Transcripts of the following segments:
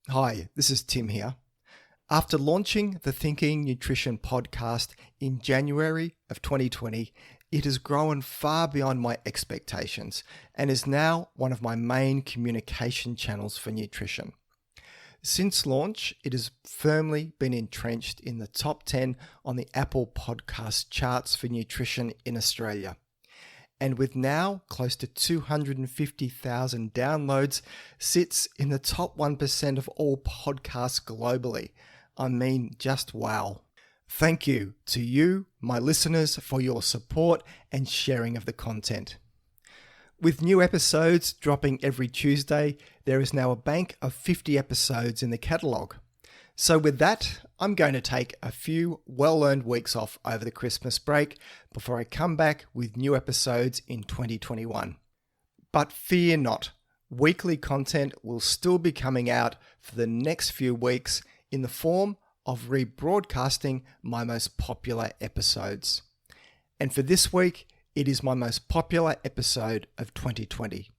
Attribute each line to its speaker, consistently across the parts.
Speaker 1: Hi, this is Tim here. After launching the Thinking Nutrition podcast in January of 2020, it has grown far beyond my expectations and is now one of my main communication channels for nutrition. Since launch, it has firmly been entrenched in the top 10 on the Apple podcast charts for nutrition in Australia. And with now close to 250,000 downloads, sits in the top 1% of all podcasts globally. I mean, just wow. Thank you to you, my listeners, for your support and sharing of the content. With new episodes dropping every Tuesday, there is now a bank of 50 episodes in the catalogue. So with that, I'm going to take a few well-earned weeks off over the Christmas break before I come back with new episodes in 2021. But fear not, weekly content will still be coming out for the next few weeks in the form of rebroadcasting my most popular episodes. And for this week, it is my most popular episode of 2020,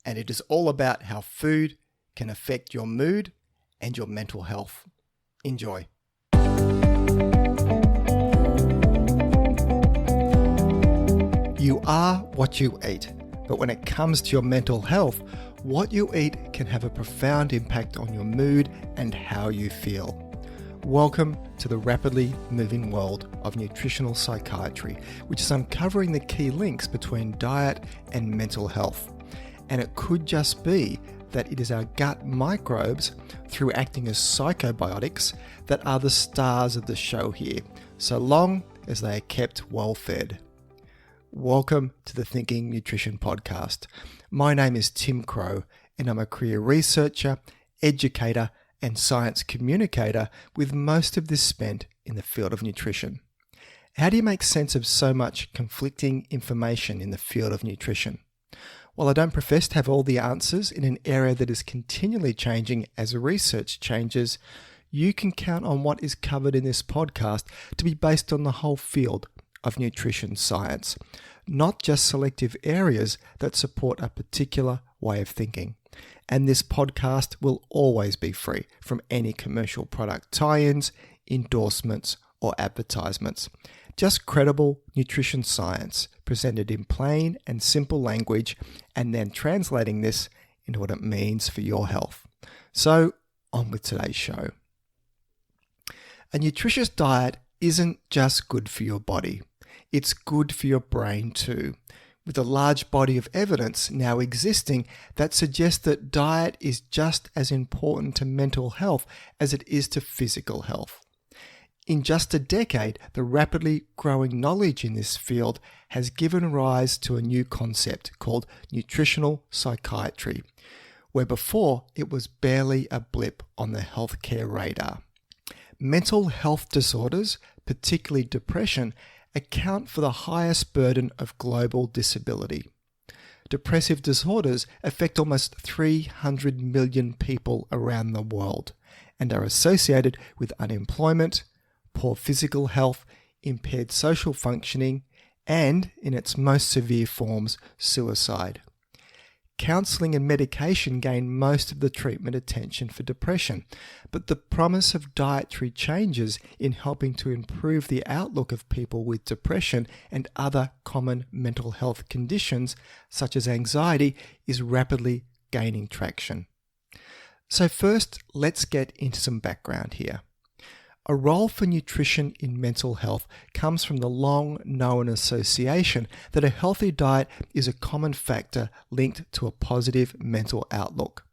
Speaker 1: and it is all about how food can affect your mood and your mental health. Enjoy. You are what you eat, but when it comes to your mental health, what you eat can have a profound impact on your mood and how you feel. Welcome to the rapidly moving world of nutritional psychiatry, which is uncovering the key links between diet and mental health. And it could just be that it is our gut microbes, through acting as psychobiotics, that are the stars of the show here, so long as they are kept well fed. Welcome to the Thinking Nutrition podcast. My name is Tim Crow, and I'm a career researcher, educator, and science communicator, with most of this spent in the field of nutrition. How do you make sense of so much conflicting information in the field of nutrition? While I don't profess to have all the answers in an area that is continually changing as research changes, you can count on what is covered in this podcast to be based on the whole field of nutrition science, not just selective areas that support a particular way of thinking. And this podcast will always be free from any commercial product tie-ins, endorsements, or advertisements. Just credible nutrition science presented in plain and simple language, and then translating this into what it means for your health. So, on with today's show. A nutritious diet isn't just good for your body, it's good for your brain too, with a large body of evidence now existing that suggests that diet is just as important to mental health as it is to physical health. In just a decade, the rapidly growing knowledge in this field has given rise to a new concept called nutritional psychiatry, where before it was barely a blip on the healthcare radar. Mental health disorders, particularly depression, account for the highest burden of global disability. Depressive disorders affect almost 300 million people around the world and are associated with unemployment, poor physical health, impaired social functioning, and, in its most severe forms, suicide. Counselling and medication gain most of the treatment attention for depression, but the promise of dietary changes in helping to improve the outlook of people with depression and other common mental health conditions, such as anxiety, is rapidly gaining traction. So first, let's get into some background here. A role for nutrition in mental health comes from the long-known association that a healthy diet is a common factor linked to a positive mental outlook.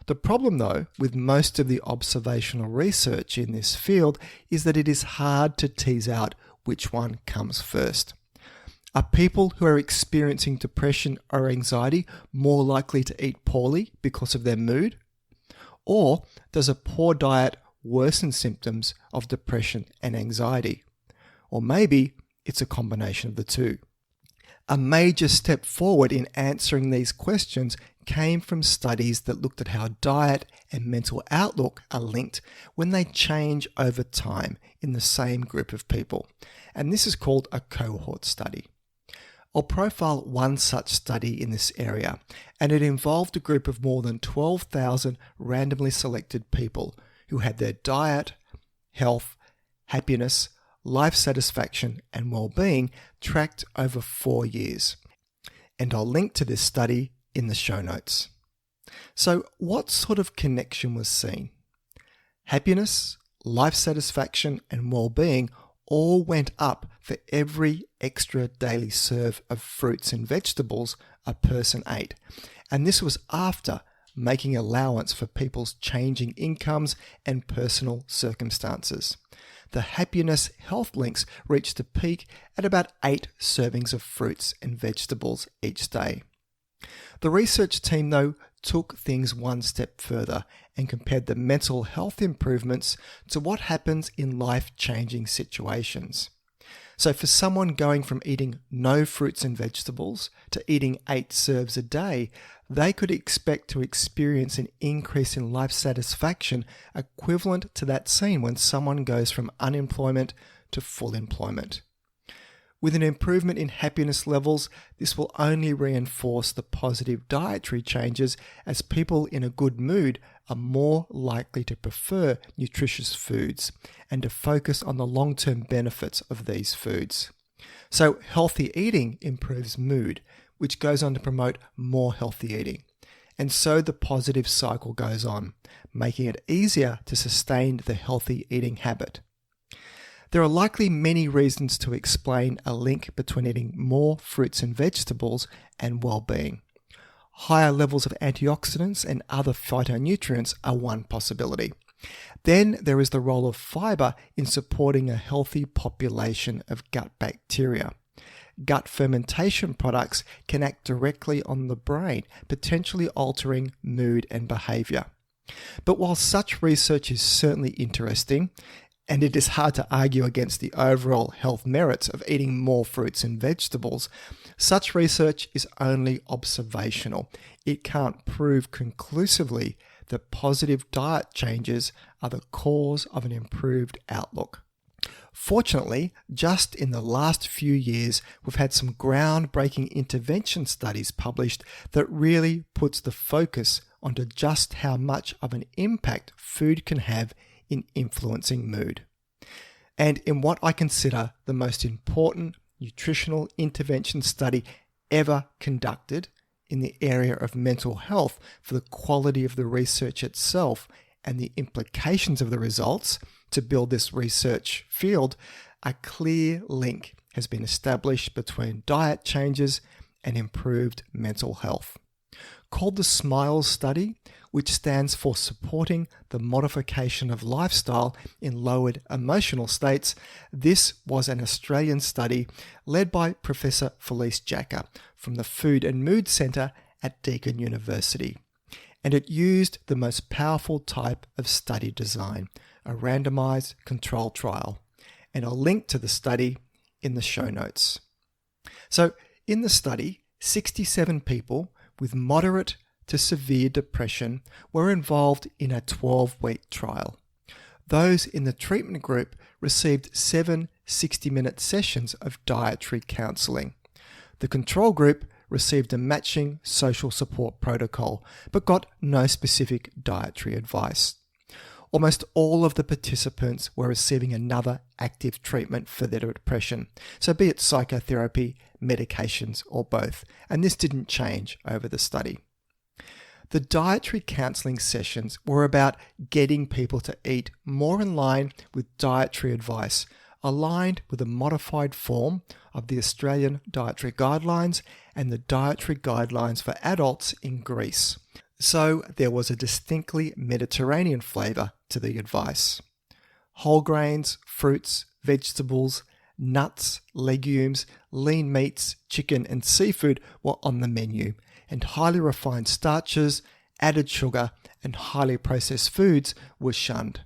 Speaker 1: The problem, though, with most of the observational research in this field is that it is hard to tease out which one comes first. Are people who are experiencing depression or anxiety more likely to eat poorly because of their mood? Or does a poor diet worsen symptoms of depression and anxiety? Or maybe it's a combination of the two. A major step forward in answering these questions came from studies that looked at how diet and mental outlook are linked when they change over time in the same group of people. And this is called a cohort study. I'll profile one such study in this area, and it involved a group of more than 12,000 randomly selected people who had their diet, health, happiness, life satisfaction, and well-being tracked over 4 years. And I'll link to this study in the show notes. So, what sort of connection was seen? Happiness, life satisfaction, and well-being all went up for every extra daily serve of fruits and vegetables a person ate. And this was after making allowance for people's changing incomes and personal circumstances. The happiness health links reached a peak at about 8 servings of fruits and vegetables each day. The research team, though, took things one step further and compared the mental health improvements to what happens in life-changing situations. So for someone going from eating no fruits and vegetables to eating 8 serves a day, they could expect to experience an increase in life satisfaction equivalent to that seen when someone goes from unemployment to full employment. With an improvement in happiness levels, this will only reinforce the positive dietary changes, as people in a good mood are more likely to prefer nutritious foods and to focus on the long-term benefits of these foods. So healthy eating improves mood, which goes on to promote more healthy eating. And so the positive cycle goes on, making it easier to sustain the healthy eating habit. There are likely many reasons to explain a link between eating more fruits and vegetables and well-being. Higher levels of antioxidants and other phytonutrients are one possibility. Then there is the role of fiber in supporting a healthy population of gut bacteria. Gut fermentation products can act directly on the brain, potentially altering mood and behavior. But while such research is certainly interesting, and it is hard to argue against the overall health merits of eating more fruits and vegetables, such research is only observational. It can't prove conclusively that positive diet changes are the cause of an improved outlook. Fortunately, just in the last few years, we've had some groundbreaking intervention studies published that really puts the focus onto just how much of an impact food can have in influencing mood. And in what I consider the most important nutritional intervention study ever conducted in the area of mental health for the quality of the research itself and the implications of the results to build this research field, a clear link has been established between diet changes and improved mental health. Called the SMILES study, which stands for Supporting the Modification of Lifestyle in Lowered Emotional States, this was an Australian study led by Professor Felice Jacka from the Food and Mood Centre at Deakin University. And it used the most powerful type of study design, a randomised control trial. And I'll link to the study in the show notes. So in the study, 67 people with moderate to severe depression were involved in a 12-week trial. Those in the treatment group received 7 60-minute sessions of dietary counselling. The control group received a matching social support protocol, but got no specific dietary advice. Almost all of the participants were receiving another active treatment for their depression, so be it psychotherapy, medications, or both, and this didn't change over the study. The dietary counselling sessions were about getting people to eat more in line with dietary advice, aligned with a modified form of the Australian Dietary Guidelines and the Dietary Guidelines for Adults in Greece. So there was a distinctly Mediterranean flavour to the advice. Whole grains, fruits, vegetables, nuts, legumes, lean meats, chicken and seafood were on the menu, and highly refined starches, added sugar and highly processed foods were shunned.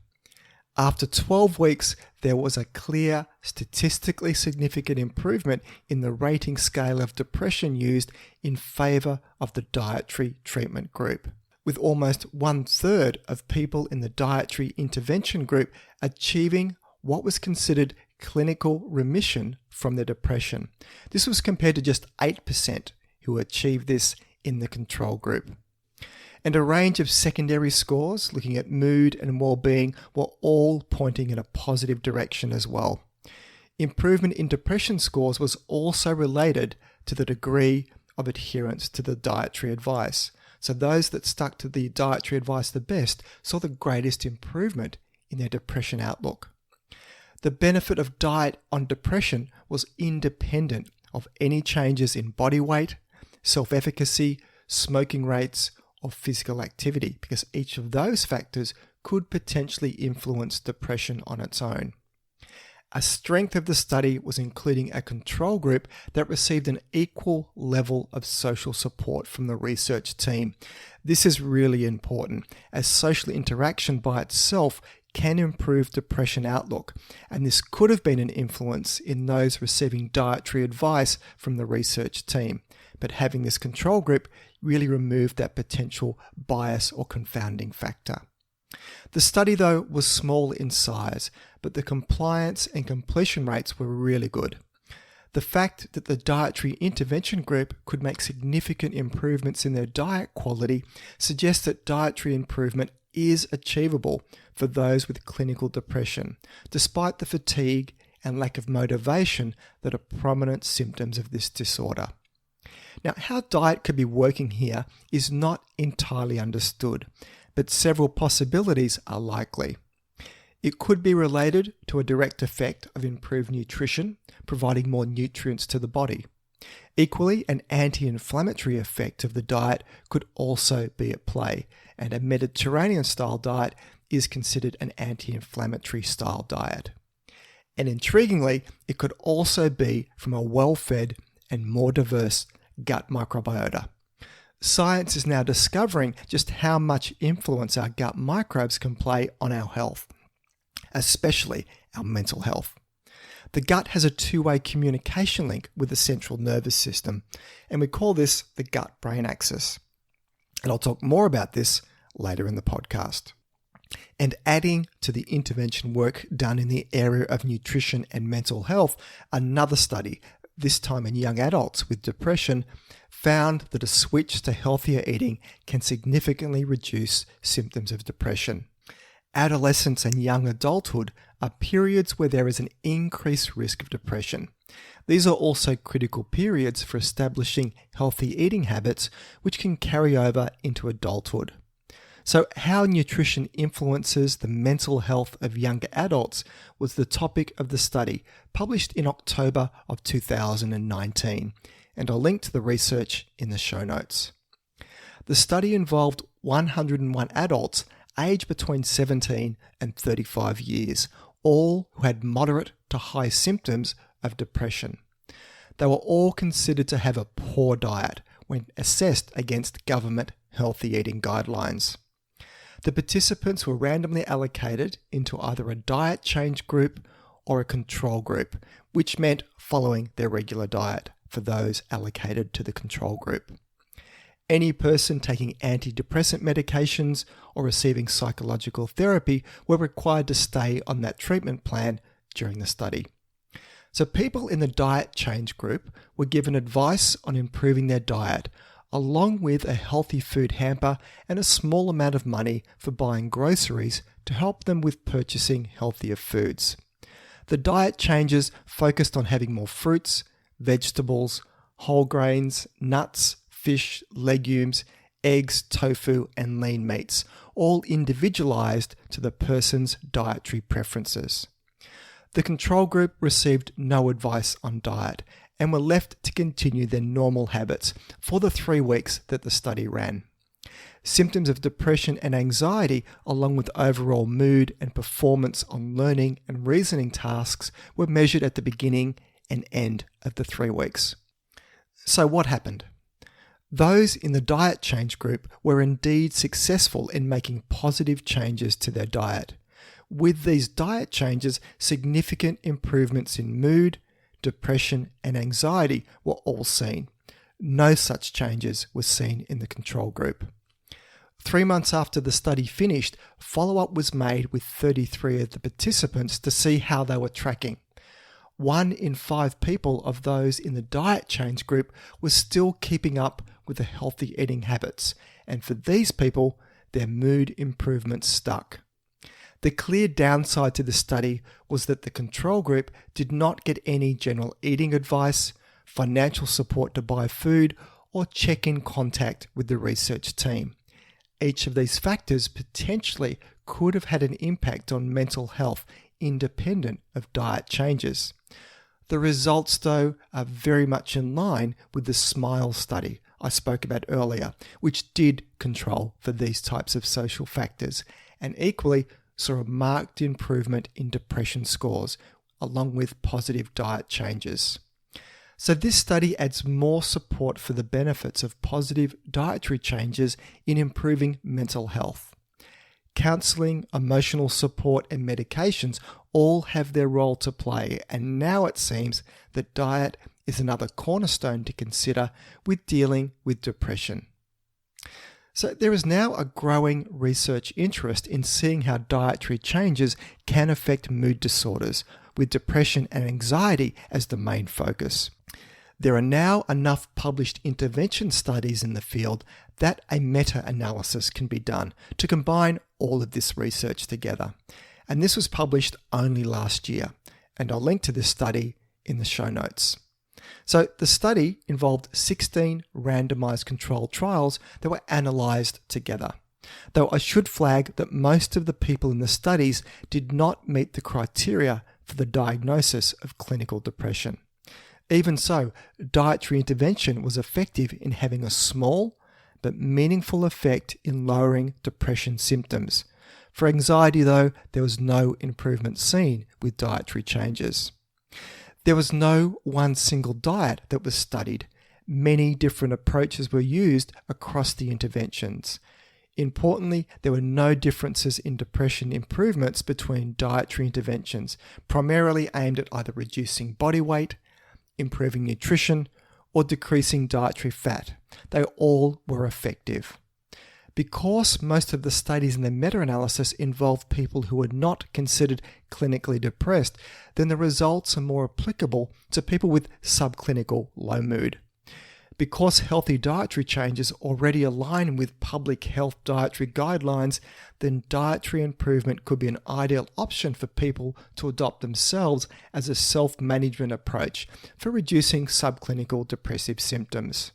Speaker 1: After 12 weeks, there was a clear, statistically significant improvement in the rating scale of depression used in favour of the dietary treatment group, with almost 1/3 of people in the dietary intervention group achieving what was considered clinical remission from their depression. This was compared to just 8% who achieved this in the control group. And a range of secondary scores looking at mood and well-being were all pointing in a positive direction as well. Improvement in depression scores was also related to the degree of adherence to the dietary advice. So those that stuck to the dietary advice the best saw the greatest improvement in their depression outlook. The benefit of diet on depression was independent of any changes in body weight, self-efficacy, smoking rates, or physical activity, because each of those factors could potentially influence depression on its own. A strength of the study was including a control group that received an equal level of social support from the research team. This is really important, as social interaction by itself can improve depression outlook, and this could have been an influence in those receiving dietary advice from the research team. But having this control group really removed that potential bias or confounding factor. The study, though, was small in size, but the compliance and completion rates were really good. The fact that the dietary intervention group could make significant improvements in their diet quality suggests that dietary improvement is achievable for those with clinical depression, despite the fatigue and lack of motivation that are prominent symptoms of this disorder. Now, how diet could be working here is not entirely understood, but several possibilities are likely. It could be related to a direct effect of improved nutrition, providing more nutrients to the body. Equally, an anti-inflammatory effect of the diet could also be at play, and a Mediterranean-style diet is considered an anti-inflammatory style diet. And intriguingly, it could also be from a well-fed and more diverse gut microbiota. Science is now discovering just how much influence our gut microbes can play on our health, especially our mental health. The gut has a two-way communication link with the central nervous system, and we call this the gut-brain axis. And I'll talk more about this later in the podcast. And adding to the intervention work done in the area of nutrition and mental health, another study, this time in young adults with depression, found that a switch to healthier eating can significantly reduce symptoms of depression. Adolescence and young adulthood are periods where there is an increased risk of depression. These are also critical periods for establishing healthy eating habits, which can carry over into adulthood. So, how nutrition influences the mental health of younger adults was the topic of the study, published in October of 2019, and I'll link to the research in the show notes. The study involved 101 adults aged between 17 and 35 years, all who had moderate to high symptoms of depression. They were all considered to have a poor diet when assessed against government healthy eating guidelines. The participants were randomly allocated into either a diet change group or a control group, which meant following their regular diet for those allocated to the control group. Any person taking antidepressant medications or receiving psychological therapy were required to stay on that treatment plan during the study. So people in the diet change group were given advice on improving their diet, along with a healthy food hamper and a small amount of money for buying groceries to help them with purchasing healthier foods. The diet changes focused on having more fruits, vegetables, whole grains, nuts, fish, legumes, eggs, tofu, and lean meats, all individualized to the person's dietary preferences. The control group received no advice on diet and were left to continue their normal habits for the 3 weeks that the study ran. Symptoms of depression and anxiety, along with overall mood and performance on learning and reasoning tasks, were measured at the beginning and end of the 3 weeks. So what happened? Those in the diet change group were indeed successful in making positive changes to their diet. With these diet changes, significant improvements in mood, depression, and anxiety were all seen. No such changes were seen in the control group. 3 months after the study finished, follow-up was made with 33 of the participants to see how they were tracking. 1 in 5 people of those in the diet change group was still keeping up with the healthy eating habits, and for these people, their mood improvements stuck. The clear downside to the study was that the control group did not get any general eating advice, financial support to buy food, or check-in contact with the research team. Each of these factors potentially could have had an impact on mental health independent of diet changes. The results, though, are very much in line with the SMILE study I spoke about earlier, which did control for these types of social factors and equally saw a marked improvement in depression scores, along with positive diet changes. So this study adds more support for the benefits of positive dietary changes in improving mental health. Counseling, emotional support, and medications all have their role to play, and now it seems that diet is another cornerstone to consider with dealing with depression. So there is now a growing research interest in seeing how dietary changes can affect mood disorders, with depression and anxiety as the main focus. There are now enough published intervention studies in the field that a meta-analysis can be done to combine all of this research together. And this was published only last year, and I'll link to this study in the show notes. So the study involved 16 randomized controlled trials that were analyzed together. Though I should flag that most of the people in the studies did not meet the criteria for the diagnosis of clinical depression. Even so, dietary intervention was effective in having a small but meaningful effect in lowering depression symptoms. For anxiety, though, there was no improvement seen with dietary changes. There was no one single diet that was studied. Many different approaches were used across the interventions. Importantly, there were no differences in depression improvements between dietary interventions, primarily aimed at either reducing body weight, improving nutrition, or decreasing dietary fat. They all were effective. Because most of the studies in the meta-analysis involved people who were not considered clinically depressed, then the results are more applicable to people with subclinical low mood. Because healthy dietary changes already align with public health dietary guidelines, then dietary improvement could be an ideal option for people to adopt themselves as a self-management approach for reducing subclinical depressive symptoms.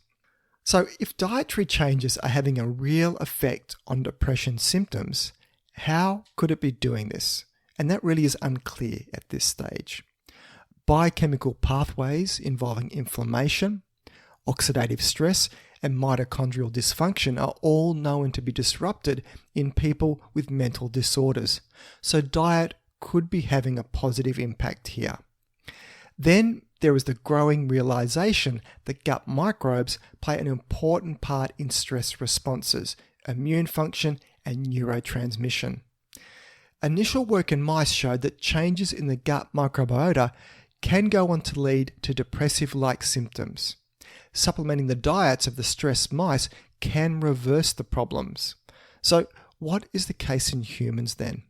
Speaker 1: So if dietary changes are having a real effect on depression symptoms, how could it be doing this? And that really is unclear at this stage. Biochemical pathways involving inflammation, oxidative stress, and mitochondrial dysfunction are all known to be disrupted in people with mental disorders, so diet could be having a positive impact here. Then there is the growing realization that gut microbes play an important part in stress responses, immune function, and neurotransmission. Initial work in mice showed that changes in the gut microbiota can go on to lead to depressive-like symptoms. Supplementing the diets of the stressed mice can reverse the problems. So what is the case in humans then?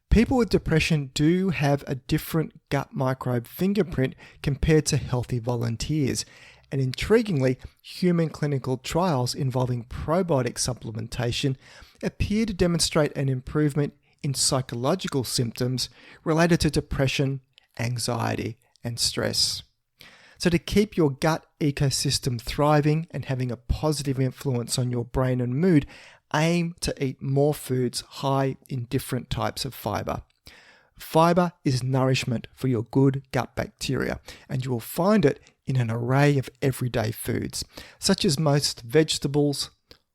Speaker 1: People with depression do have a different gut microbe fingerprint compared to healthy volunteers. And intriguingly, human clinical trials involving probiotic supplementation appear to demonstrate an improvement in psychological symptoms related to depression, anxiety, and stress. So to keep your gut ecosystem thriving and having a positive influence on your brain and mood, aim to eat more foods high in different types of fiber. Fiber is nourishment for your good gut bacteria, and you will find it in an array of everyday foods, such as most vegetables,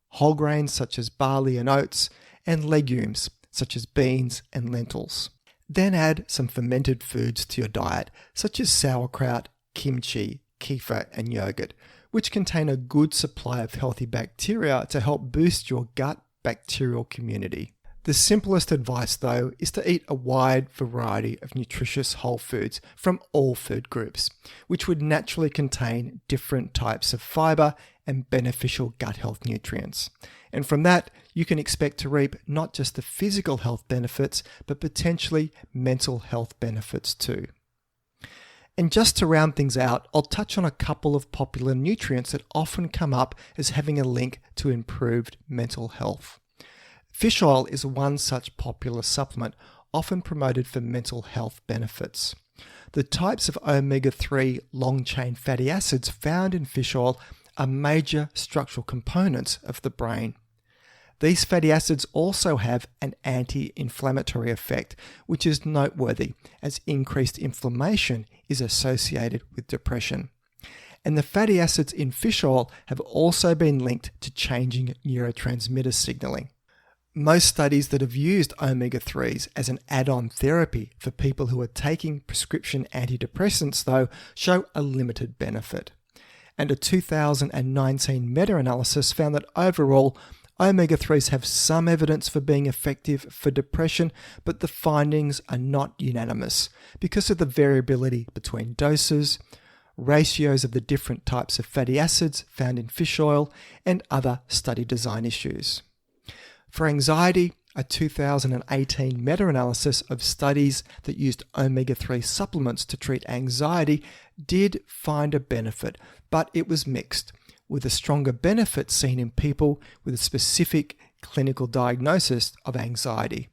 Speaker 1: whole grains such as barley and oats, and legumes such as beans and lentils. Then add some fermented foods to your diet, such as sauerkraut, kimchi, kefir, and yogurt, which contain a good supply of healthy bacteria to help boost your gut bacterial community. The simplest advice, though, is to eat a wide variety of nutritious whole foods from all food groups, which would naturally contain different types of fiber and beneficial gut health nutrients. And from that, you can expect to reap not just the physical health benefits, but potentially mental health benefits too. And just to round things out, I'll touch on a couple of popular nutrients that often come up as having a link to improved mental health. Fish oil is one such popular supplement, often promoted for mental health benefits. The types of omega-3 long-chain fatty acids found in fish oil are major structural components of the brain. These fatty acids also have an anti-inflammatory effect, which is noteworthy as increased inflammation is associated with depression. And the fatty acids in fish oil have also been linked to changing neurotransmitter signaling. Most studies that have used omega-3s as an add-on therapy for people who are taking prescription antidepressants, though, show a limited benefit. And a 2019 meta-analysis found that overall, omega-3s have some evidence for being effective for depression, but the findings are not unanimous because of the variability between doses, ratios of the different types of fatty acids found in fish oil, and other study design issues. For anxiety, a 2018 meta-analysis of studies that used omega-3 supplements to treat anxiety did find a benefit, but it was mixed, with a stronger benefit seen in people with a specific clinical diagnosis of anxiety.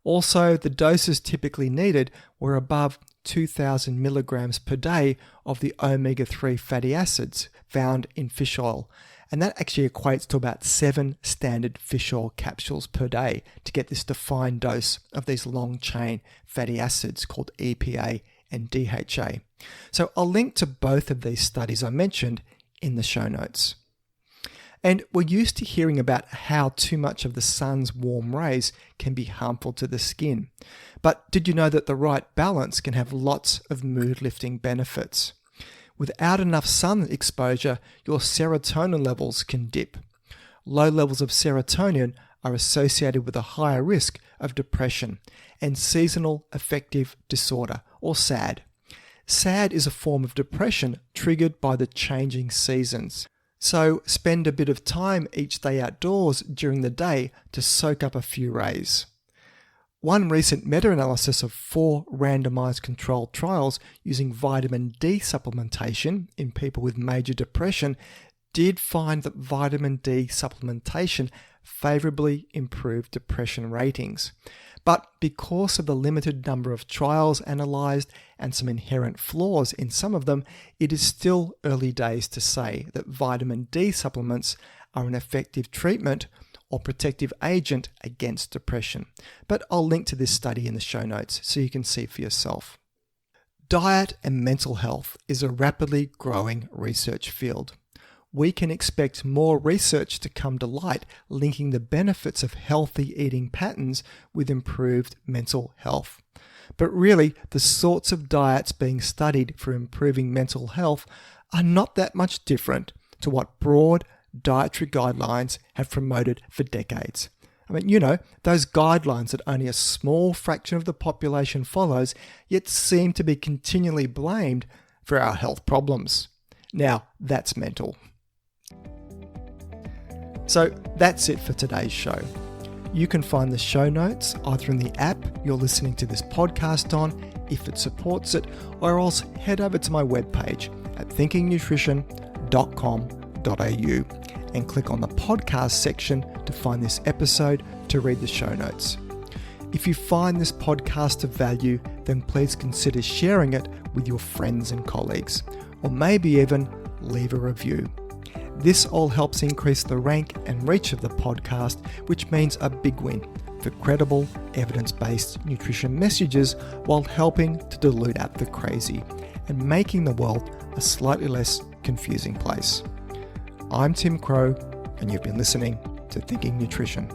Speaker 1: Also, the doses typically needed were above 2,000 milligrams per day of the omega-3 fatty acids found in fish oil, and that actually equates to about 7 standard fish oil capsules per day to get this defined dose of these long-chain fatty acids called EPA and DHA. So I'll link to both of these studies I mentioned in the show notes. And we're used to hearing about how too much of the sun's warm rays can be harmful to the skin. But did you know that the right balance can have lots of mood-lifting benefits? Without enough sun exposure, your serotonin levels can dip. Low levels of serotonin are associated with a higher risk of depression and seasonal affective disorder, or SAD. SAD is a form of depression triggered by the changing seasons. So spend a bit of time each day outdoors during the day to soak up a few rays. One recent meta-analysis of 4 randomized controlled trials using vitamin D supplementation in people with major depression did find that vitamin D supplementation favorably improved depression ratings. But because of the limited number of trials analyzed and some inherent flaws in some of them, it is still early days to say that vitamin D supplements are an effective treatment or protective agent against depression. But I'll link to this study in the show notes so you can see for yourself. Diet and mental health is a rapidly growing research field. We can expect more research to come to light linking the benefits of healthy eating patterns with improved mental health. But really, the sorts of diets being studied for improving mental health are not that much different to what broad dietary guidelines have promoted for decades. I mean, those guidelines that only a small fraction of the population follows, yet seem to be continually blamed for our health problems. Now, that's mental. So that's it for today's show. You can find the show notes either in the app you're listening to this podcast on, if it supports it, or else head over to my webpage at thinkingnutrition.com.au and click on the podcast section to find this episode to read the show notes. If you find this podcast of value, then please consider sharing it with your friends and colleagues, or maybe even leave a review. This all helps increase the rank and reach of the podcast, which means a big win for credible, evidence-based nutrition messages while helping to dilute out the crazy and making the world a slightly less confusing place. I'm Tim Crow, and you've been listening to Thinking Nutrition.